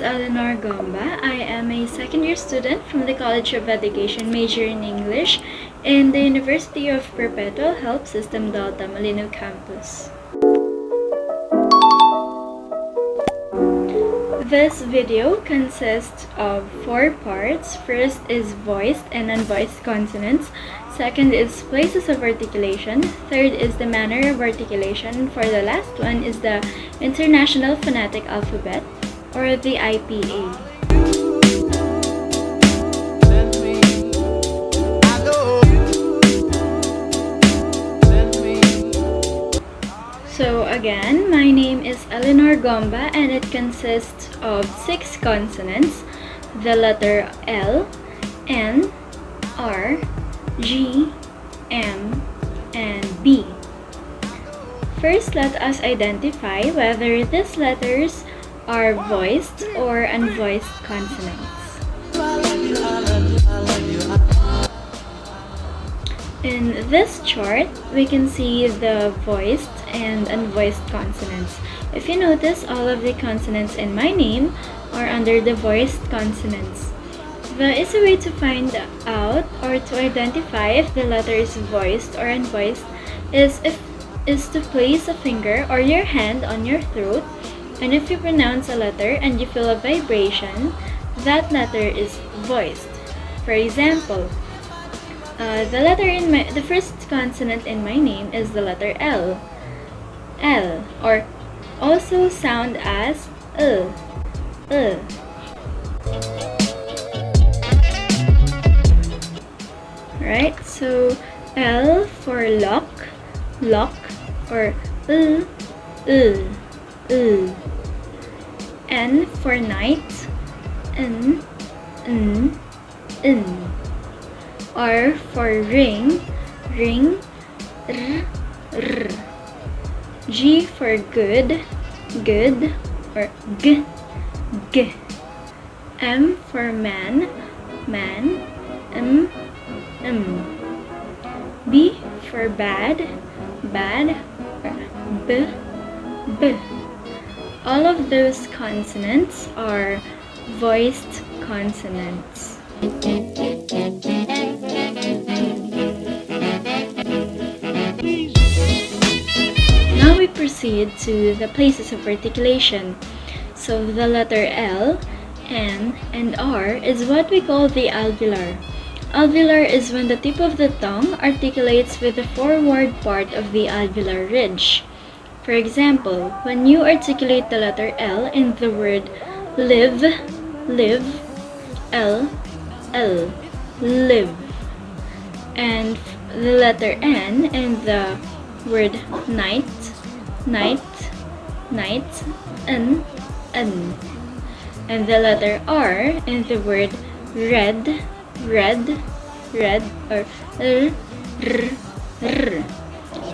Eleanor Gomba. I am a second-year student from the College of Education, major in English, in the University of Perpetual Help System Delta Malinaw campus. This video consists of 4 parts. First is voiced and unvoiced consonants. Second is places of articulation. Third is the manner of articulation. For the last one is the International Phonetic Alphabet, or the IPA. So again, my name is Eleanor Gomba and it consists of 6 consonants: the letter L, N, R, G, M, and B. First, let us identify whether these letters are voiced or unvoiced consonants. In this chart, we can see the voiced and unvoiced consonants. If you notice, all of the consonants in my name are under the voiced consonants. The easy way to find out or to identify if the letter is voiced or unvoiced is to place a finger or your hand on your throat, and if you pronounce a letter and you feel a vibration, that letter is voiced. For example, the first consonant in my name is the letter L. L, or also sound as Right? So L for lock, or N for night, n. R for ring, r. G for good, or g. M for man, m. B for bad, or b. All of those consonants are voiced consonants. Now we proceed to the places of articulation. So the letter L, N, and R is what we call the alveolar. Alveolar is when the tip of the tongue articulates with the forward part of the alveolar ridge. For example, when you articulate the letter L in the word live, L, live. And the letter N in the word night, N. And the letter R in the word red, or r.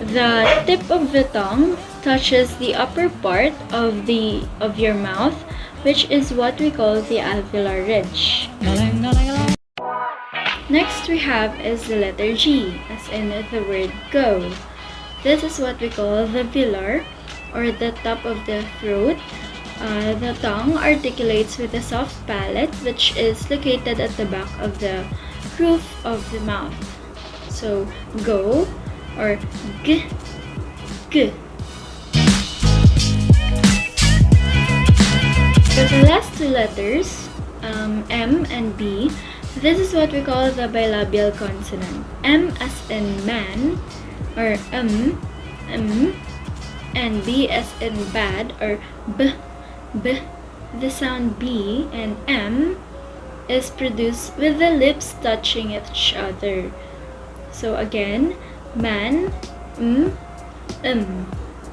The tip of the tongue touches the upper part of your mouth, which is what we call the alveolar ridge. Next we have is the letter G, as in the word go. This is what we call the velar, or the top of the throat. The tongue articulates with a soft palate, which is located at the back of the roof of the mouth. So go, or g. For the last 2 letters, M and B, this is what we call the bilabial consonant. M as in man, or and B as in bad, or b. The sound B and M is produced with the lips touching each other. So again, man,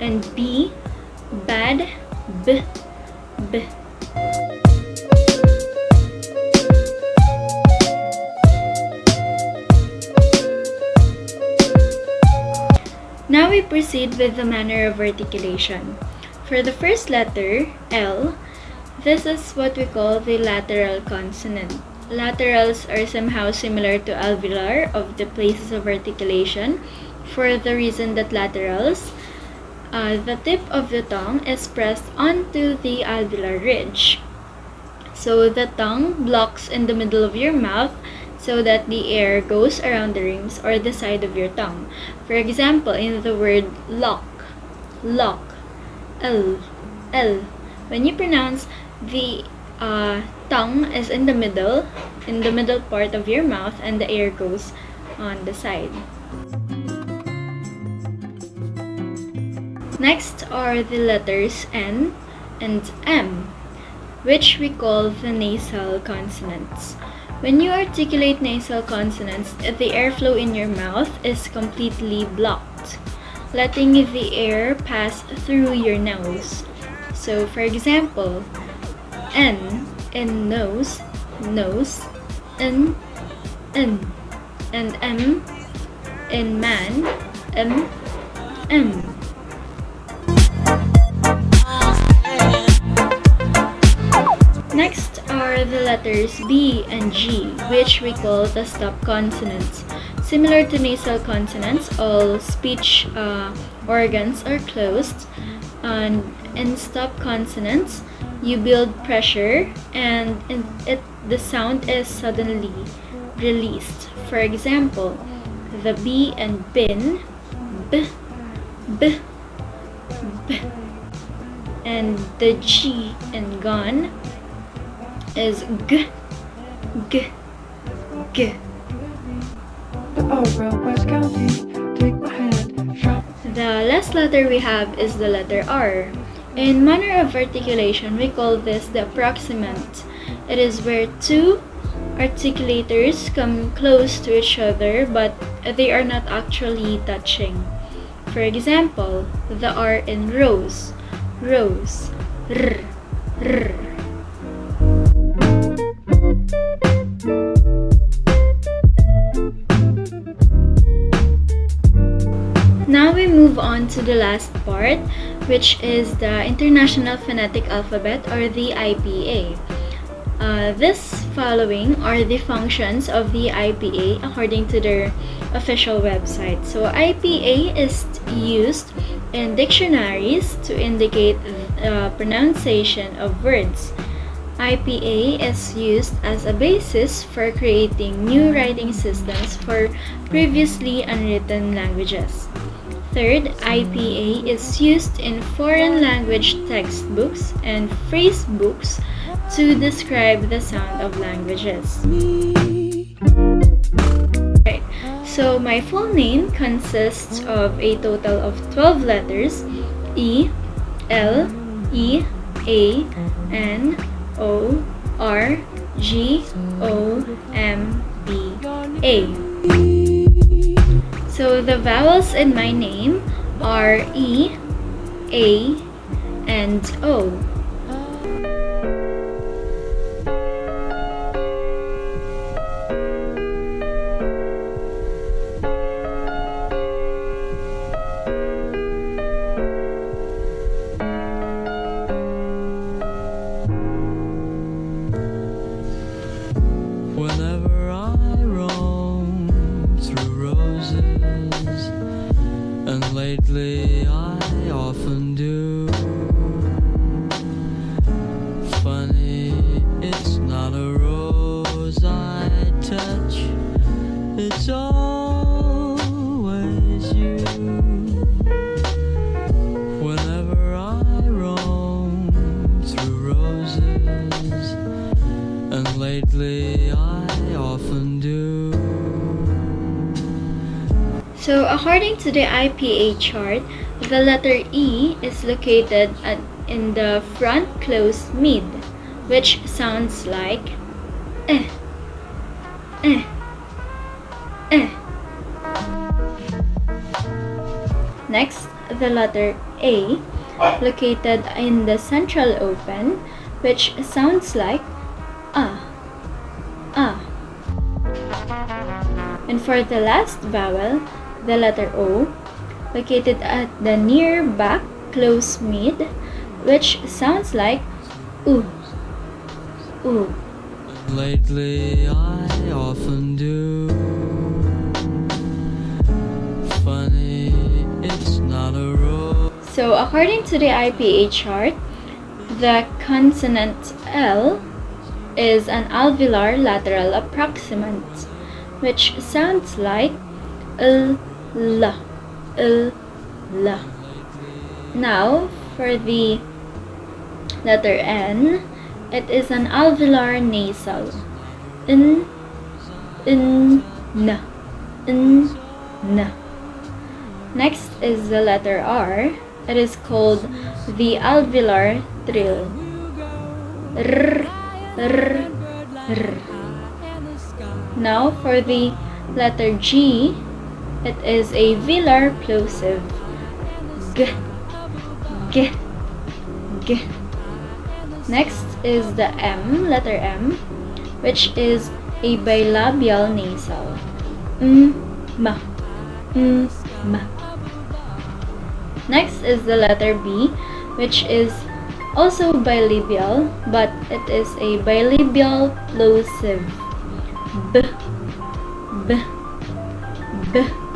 and B, bad, b. Now we proceed with the manner of articulation. For the first letter, L, this is what we call the lateral consonant. Laterals are somehow similar to alveolar of the places of articulation, for the reason that laterals, the tip of the tongue is pressed onto the alveolar ridge. So the tongue blocks in the middle of your mouth so that the air goes around the rims or the side of your tongue. For example, in the word lock, lock, L, L. When you pronounce, the tongue is in the middle part of your mouth, and the air goes on the side. Next are the letters N and M, which we call the nasal consonants. When you articulate nasal consonants, the airflow in your mouth is completely blocked, letting the air pass through your nose. So, for example, N in nose, nose, N, and M in man, M, M. Next are the letters B and G, which we call the stop consonants. Similar to nasal consonants, all speech organs are closed, and in stop consonants, you build pressure and the sound is suddenly released. For example, the B and bin, B, B, B, and the G and gone is G, G, G. The last letter we have is the letter R. In manner of articulation, we call this the approximant. It is where two articulators come close to each other, but they are not actually touching. For example, the R in rose, rose, R, R. Now we move on to the last part, which is the International Phonetic Alphabet, or the IPA. This following are the functions of the IPA according to their official website. So IPA is used in dictionaries to indicate pronunciation of words. IPA is used as a basis for creating new writing systems for previously unwritten languages. Third, IPA is used in foreign language textbooks and phrase books to describe the sound of languages. Right. So my full name consists of a total of 12 letters: E, L, E, A, N, O, R, G, O, M, B, A. So the vowels in my name are E, A, and O. Whenever I roam through roses, and lately I often do. Funny, it's not a rose I touch, it's always you. Whenever I roam through roses, and lately I often do. So according to the IPA chart, the letter E is located in the front closed mid, which sounds like eh, eh, eh. Next, the letter A, located in the central open, which sounds like ah, ah. And for the last vowel, the letter O, located at the near back close mid, which sounds like ooh, ooh. Lately I often do. Funny, it's not a rose. So according to the IPA chart, the consonant L is an alveolar lateral approximant, which sounds like l, la, l, la. Now, for the letter N, it is an alveolar nasal, n, n, n. Next is the letter R. It is called the alveolar trill, r, r, r. Now for the letter G, it is a velar plosive, g, g, g. Next is the M, letter M, which is a bilabial nasal, ma, ma. Next is the letter B, which is also bilabial, but it is a bilabial plosive, b, b, b.